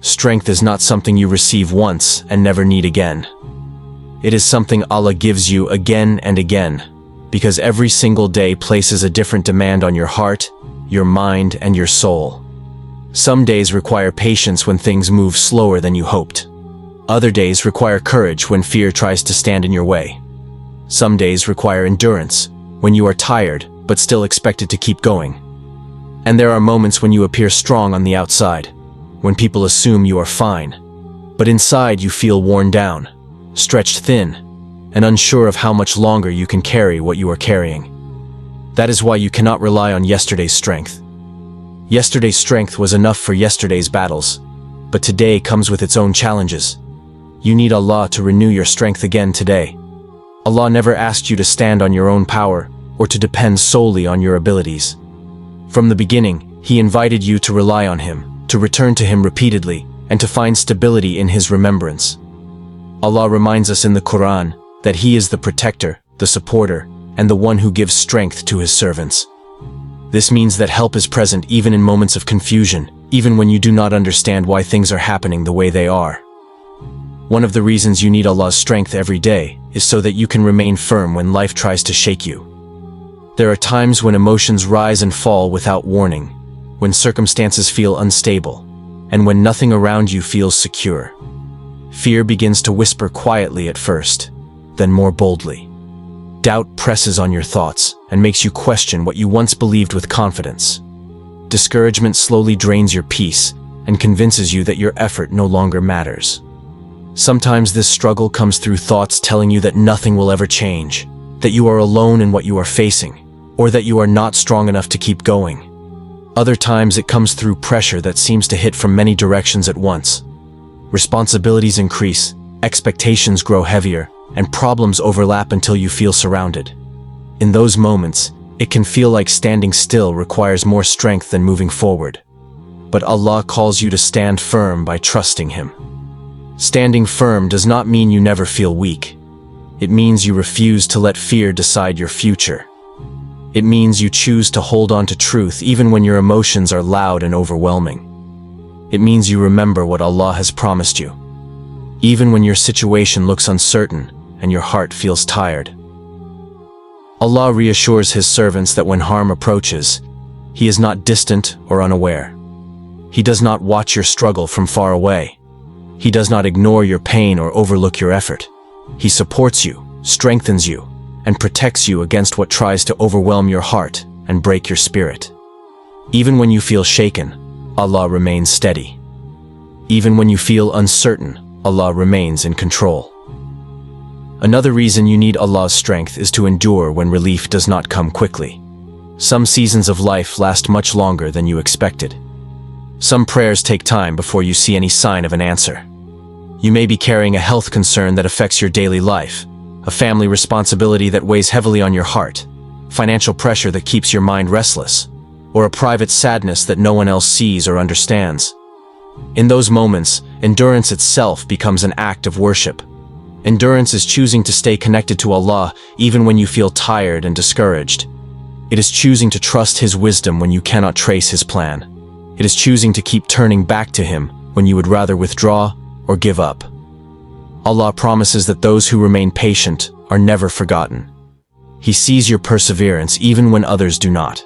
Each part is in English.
Strength is not something you receive once and never need again. It is something Allah gives you again and again, because every single day places a different demand on your heart, your mind, and your soul. Some days require patience when things move slower than you hoped. Other days require courage when fear tries to stand in your way. Some days require endurance, when you are tired but still expected to keep going. And there are moments when you appear strong on the outside, when people assume you are fine, but inside you feel worn down, stretched thin, and unsure of how much longer you can carry what you are carrying. That is why you cannot rely on yesterday's strength. Yesterday's strength was enough for yesterday's battles, but today comes with its own challenges. You need Allah to renew your strength again today. Allah never asked you to stand on your own power or to depend solely on your abilities. From the beginning, He invited you to rely on Him, to return to Him repeatedly, and to find stability in His remembrance. Allah reminds us in the Quran that He is the protector, the supporter, and the one who gives strength to His servants. This means that help is present even in moments of confusion, even when you do not understand why things are happening the way they are. One of the reasons you need Allah's strength every day is so that you can remain firm when life tries to shake you. There are times when emotions rise and fall without warning, when circumstances feel unstable, and when nothing around you feels secure. Fear begins to whisper quietly at first, then more boldly. Doubt presses on your thoughts and makes you question what you once believed with confidence. Discouragement slowly drains your peace and convinces you that your effort no longer matters. Sometimes this struggle comes through thoughts telling you that nothing will ever change, that you are alone in what you are facing, or that you are not strong enough to keep going. Other times it comes through pressure that seems to hit from many directions at once. Responsibilities increase, expectations grow heavier, and problems overlap until you feel surrounded. In those moments, it can feel like standing still requires more strength than moving forward. But Allah calls you to stand firm by trusting Him. Standing firm does not mean you never feel weak. It means you refuse to let fear decide your future. It means you choose to hold on to truth even when your emotions are loud and overwhelming. It means you remember what Allah has promised you, even when your situation looks uncertain and your heart feels tired. Allah reassures His servants that when harm approaches, He is not distant or unaware. He does not watch your struggle from far away. He does not ignore your pain or overlook your effort. He supports you, strengthens you, and protects you against what tries to overwhelm your heart and break your spirit. Even when you feel shaken, Allah remains steady. Even when you feel uncertain, Allah remains in control. Another reason you need Allah's strength is to endure when relief does not come quickly. Some seasons of life last much longer than you expected. Some prayers take time before you see any sign of an answer. You may be carrying a health concern that affects your daily life, a family responsibility that weighs heavily on your heart, financial pressure that keeps your mind restless, or a private sadness that no one else sees or understands. In those moments, endurance itself becomes an act of worship. Endurance is choosing to stay connected to Allah even when you feel tired and discouraged. It is choosing to trust His wisdom when you cannot trace His plan. It is choosing to keep turning back to Him when you would rather withdraw or give up. Allah promises that those who remain patient are never forgotten. He sees your perseverance even when others do not.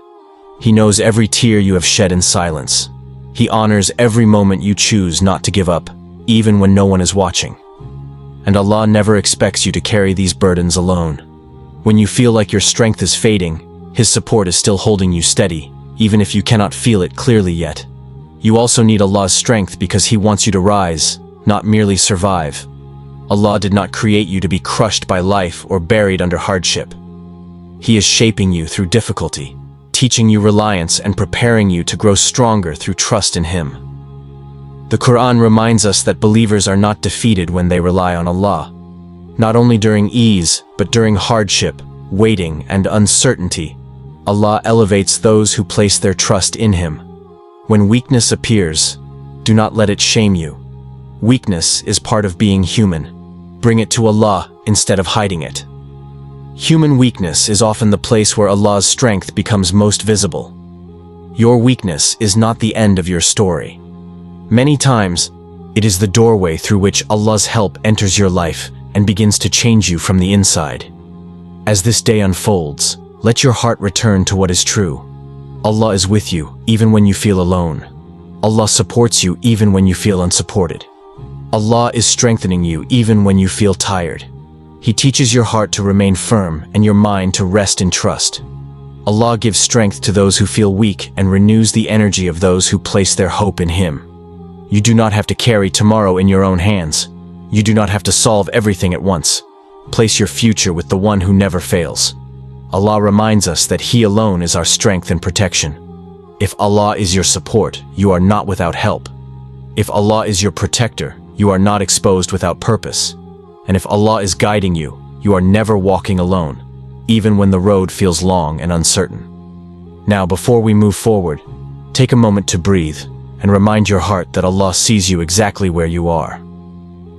He knows every tear you have shed in silence. He honors every moment you choose not to give up, even when no one is watching. And Allah never expects you to carry these burdens alone. When you feel like your strength is fading, His support is still holding you steady, even if you cannot feel it clearly yet. You also need Allah's strength because He wants you to rise, not merely survive. Allah did not create you to be crushed by life or buried under hardship. He is shaping you through difficulty, teaching you reliance and preparing you to grow stronger through trust in Him. The Quran reminds us that believers are not defeated when they rely on Allah. Not only during ease, but during hardship, waiting, and uncertainty, Allah elevates those who place their trust in Him. When weakness appears, do not let it shame you. Weakness is part of being human. Bring it to Allah instead of hiding it. Human weakness is often the place where Allah's strength becomes most visible. Your weakness is not the end of your story. Many times, It is the doorway through which Allah's help enters your life and begins to change you from the inside. As this day unfolds, let your heart return to what is true. Allah is with you even when you feel alone. Allah supports you even when you feel unsupported. Allah is strengthening you even when you feel tired. He teaches your heart to remain firm and your mind to rest in trust. Allah gives strength to those who feel weak and renews the energy of those who place their hope in Him. You do not have to carry tomorrow in your own hands. You do not have to solve everything at once. Place your future with the one who never fails. Allah reminds us that He alone is our strength and protection. If Allah is your support, you are not without help. If Allah is your protector, you are not exposed without purpose. And if Allah is guiding you, you are never walking alone, even when the road feels long and uncertain. Now, before we move forward, take a moment to breathe and remind your heart that Allah sees you exactly where you are.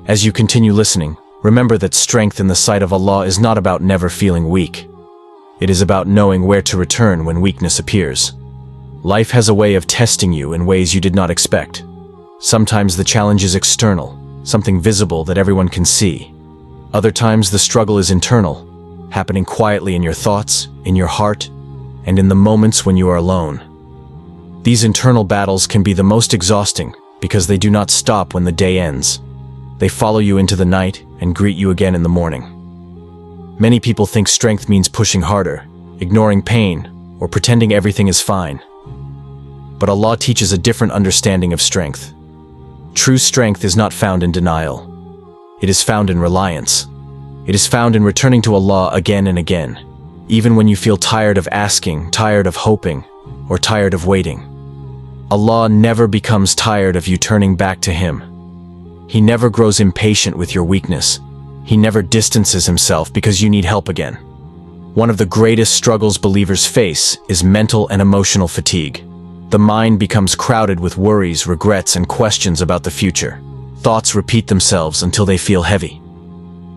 As you continue listening, remember that strength in the sight of Allah is not about never feeling weak. It is about knowing where to return when weakness appears. Life has a way of testing you in ways you did not expect. Sometimes the challenge is external, something visible that everyone can see. Other times the struggle is internal, happening quietly in your thoughts, in your heart, and in the moments when you are alone. These internal battles can be the most exhausting because they do not stop when the day ends. They follow you into the night and greet you again in the morning. Many people think strength means pushing harder, ignoring pain, or pretending everything is fine. But Allah teaches a different understanding of strength. True strength is not found in denial. It is found in reliance. It is found in returning to Allah again and again, even when you feel tired of asking, tired of hoping, or tired of waiting. Allah never becomes tired of you turning back to Him. He never grows impatient with your weakness. He never distances Himself because you need help again. One of the greatest struggles believers face is mental and emotional fatigue. The mind becomes crowded with worries, regrets, and questions about the future. Thoughts repeat themselves until they feel heavy.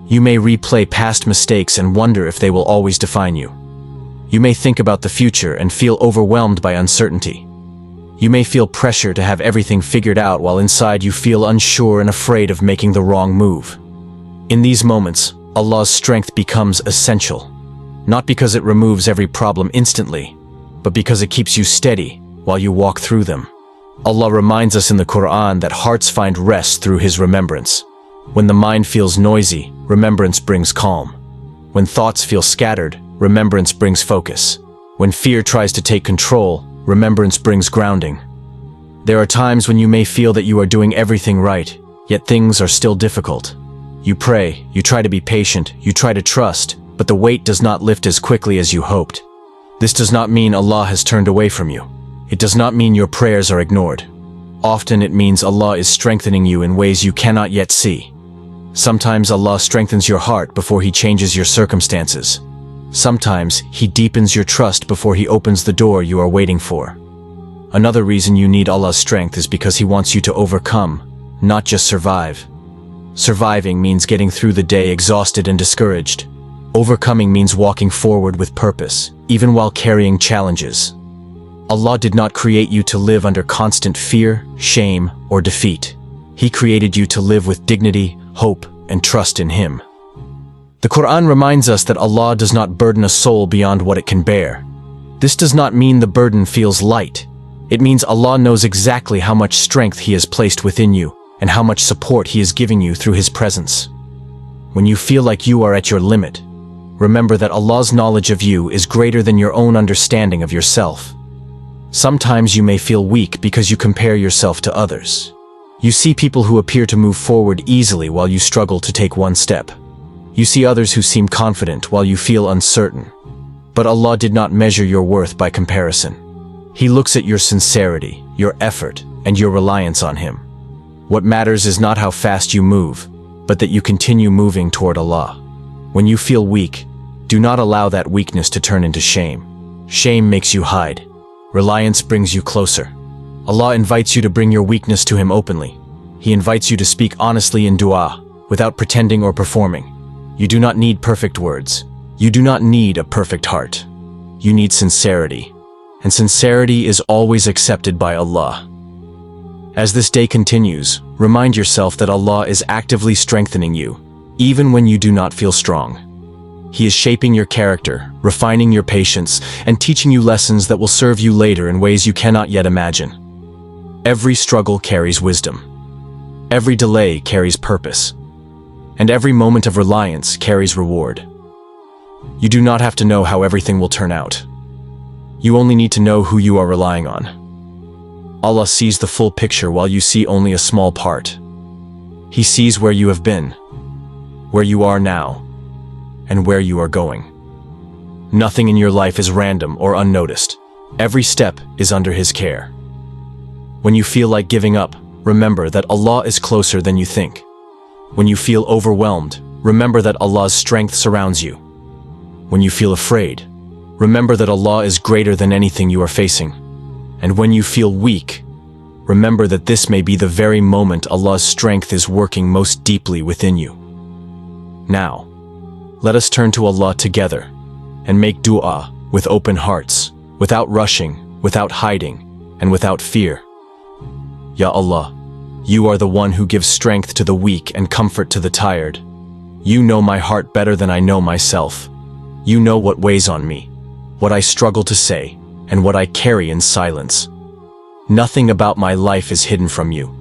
You may replay past mistakes and wonder if they will always define you. You may think about the future and feel overwhelmed by uncertainty. You may feel pressure to have everything figured out while inside you feel unsure and afraid of making the wrong move. In these moments, Allah's strength becomes essential, not because it removes every problem instantly, but because it keeps you steady while you walk through them. Allah reminds us in the Quran that hearts find rest through His remembrance. When the mind feels noisy, remembrance brings calm. When thoughts feel scattered, remembrance brings focus. When fear tries to take control, remembrance brings grounding. There are times when you may feel that you are doing everything right, yet things are still difficult. You pray, you try to be patient, you try to trust, but the weight does not lift as quickly as you hoped. This does not mean Allah has turned away from you. It does not mean your prayers are ignored. Often it means Allah is strengthening you in ways you cannot yet see. Sometimes Allah strengthens your heart before He changes your circumstances. Sometimes He deepens your trust before He opens the door you are waiting for. Another reason you need Allah's strength is because He wants you to overcome, not just survive. Surviving means getting through the day exhausted and discouraged. Overcoming means walking forward with purpose, even while carrying challenges. Allah did not create you to live under constant fear, shame, or defeat. He created you to live with dignity, hope, and trust in Him. The Quran reminds us that Allah does not burden a soul beyond what it can bear. This does not mean the burden feels light. It means Allah knows exactly how much strength He has placed within you and how much support He is giving you through His presence. When you feel like you are at your limit, remember that Allah's knowledge of you is greater than your own understanding of yourself. Sometimes you may feel weak because you compare yourself to others. You see people who appear to move forward easily while you struggle to take one step. You see others who seem confident while you feel uncertain. But Allah did not measure your worth by comparison. He looks at your sincerity, your effort, and your reliance on Him. What matters is not how fast you move, but that you continue moving toward Allah. When you feel weak, do not allow that weakness to turn into shame. Shame makes you hide. Reliance brings you closer. Allah invites you to bring your weakness to Him openly. He invites you to speak honestly in dua, without pretending or performing. You do not need perfect words. You do not need a perfect heart. You need sincerity. And sincerity is always accepted by Allah. As this day continues, remind yourself that Allah is actively strengthening you, even when you do not feel strong. He is shaping your character, refining your patience, and teaching you lessons that will serve you later in ways you cannot yet imagine. Every struggle carries wisdom. Every delay carries purpose. And every moment of reliance carries reward. You do not have to know how everything will turn out. You only need to know who you are relying on. Allah sees the full picture while you see only a small part. He sees where you have been, where you are now, and where you are going. Nothing in your life is random or unnoticed. Every step is under His care. When you feel like giving up, remember that Allah is closer than you think. When you feel overwhelmed, remember that Allah's strength surrounds you. When you feel afraid, remember that Allah is greater than anything you are facing. And when you feel weak, remember that this may be the very moment Allah's strength is working most deeply within you. Now, let us turn to Allah together and make dua with open hearts, without rushing, without hiding, and without fear. Ya Allah, You are the one who gives strength to the weak and comfort to the tired. You know my heart better than I know myself. You know what weighs on me, what I struggle to say, and what I carry in silence. Nothing about my life is hidden from you,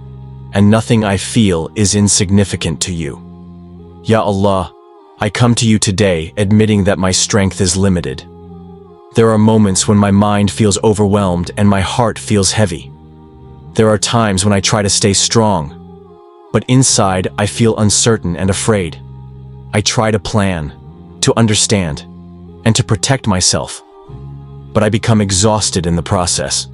and nothing I feel is insignificant to you. Ya Allah, I come to you today admitting that my strength is limited. There are moments when my mind feels overwhelmed and my heart feels heavy. There are times when I try to stay strong, but inside I feel uncertain and afraid. I try to plan, to understand, and to protect myself, but I become exhausted in the process.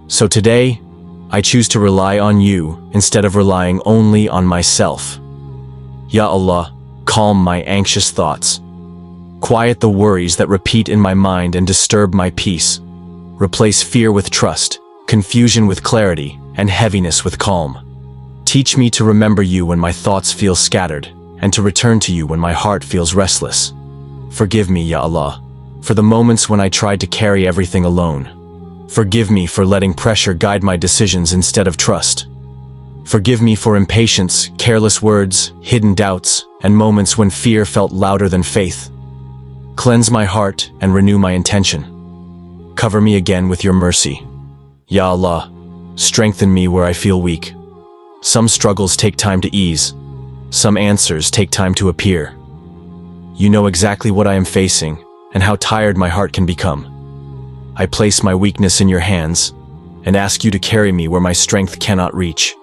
So today, I choose to rely on you instead of relying only on myself. Ya Allah, calm my anxious thoughts. Quiet the worries that repeat in my mind and disturb my peace. Replace fear with trust, confusion with clarity, and heaviness with calm. Teach me to remember you when my thoughts feel scattered, and to return to you when my heart feels restless. Forgive me, Ya Allah, for the moments when I tried to carry everything alone. Forgive me for letting pressure guide my decisions instead of trust. Forgive me for impatience, careless words, hidden doubts, and moments when fear felt louder than faith. Cleanse my heart and renew my intention. Cover me again with your mercy. Ya Allah, strengthen me where I feel weak. Some struggles take time to ease. Some answers take time to appear. You know exactly what I am facing and how tired my heart can become. I place my weakness in your hands and ask you to carry me where my strength cannot reach.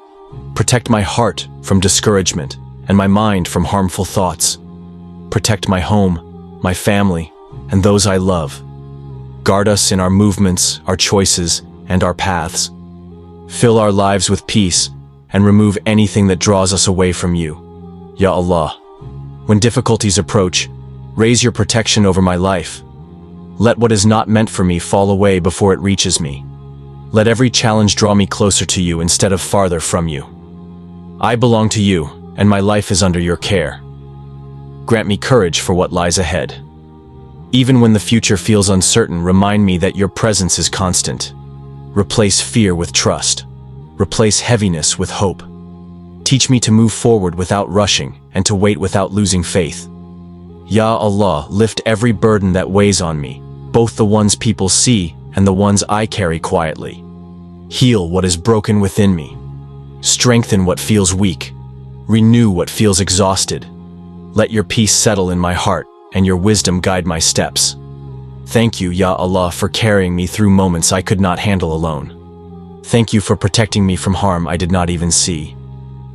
Protect my heart from discouragement and my mind from harmful thoughts. Protect my home, my family, and those I love. Guard us in our movements, our choices, and our paths. Fill our lives with peace and remove anything that draws us away from you. Ya Allah, when difficulties approach, raise your protection over my life. Let what is not meant for me fall away before it reaches me. Let every challenge draw me closer to you instead of farther from you. I belong to you, and my life is under your care. Grant me courage for what lies ahead. Even when the future feels uncertain, remind me that your presence is constant. Replace fear with trust. Replace heaviness with hope. Teach me to move forward without rushing and to wait without losing faith. Ya Allah, lift every burden that weighs on me, both the ones people see and the ones I carry quietly. Heal what is broken within me. Strengthen what feels weak. Renew what feels exhausted. Let your peace settle in my heart and your wisdom guide my steps. Thank you, Ya Allah, for carrying me through moments I could not handle alone. Thank you for protecting me from harm I did not even see.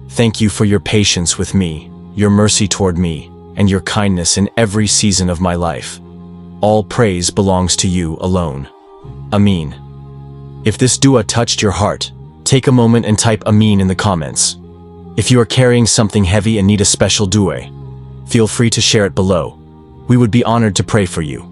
Thank you for your patience with me, your mercy toward me, and your kindness in every season of my life. All praise belongs to you alone. Ameen. If this dua touched your heart, take a moment and type Ameen in the comments. If you are carrying something heavy and need a special dua, feel free to share it below. We would be honored to pray for you.